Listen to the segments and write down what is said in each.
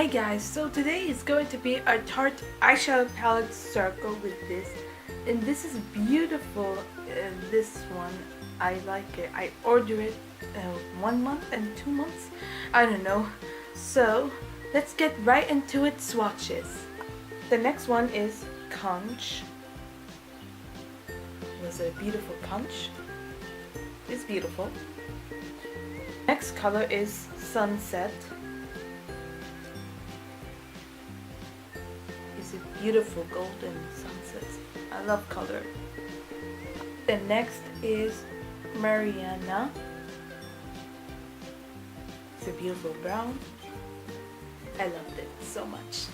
Hey guys, so today is going to be a Tarte eyeshadow palette circle with this, and this is beautiful. This one, I like it. I ordered it 1 month and 2 months, I don't know. So let's get right into it. Swatches. The next one is Conch. Was it a beautiful conch? It's beautiful. Next color is Sunset. It's a beautiful golden sunset. I love color. The next is Mariana. It's a beautiful brown. I loved it so much.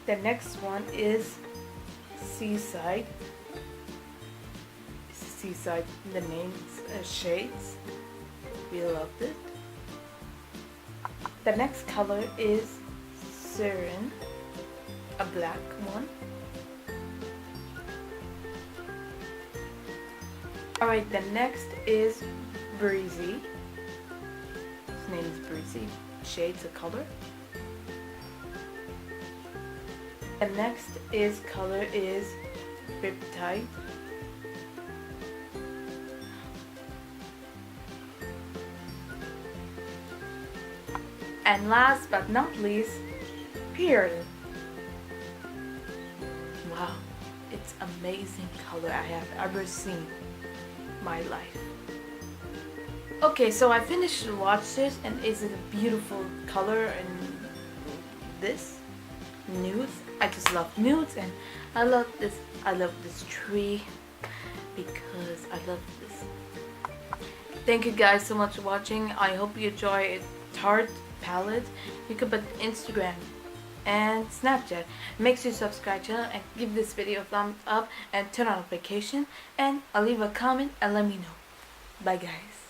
The next one is Seaside. It's a seaside in the names shades. We loved it. The next color is Siren, a black one. Alright, the next is Breezy. His name is Breezy. Shades of color. The next color is Riptide. And last but not least, Pearl. Wow, it's amazing color I have ever seen in my life. Okay, so I finished to watch this, and is it a beautiful color? And this nudes, I just love nudes, and I love this tree because I love this. Thank you guys so much for watching. I hope you enjoy Tarte palette. You can put Instagram and Snapchat. Make sure you subscribe channel and give this video a thumbs up and turn on notification, and I'll leave a comment and let me know. Bye guys.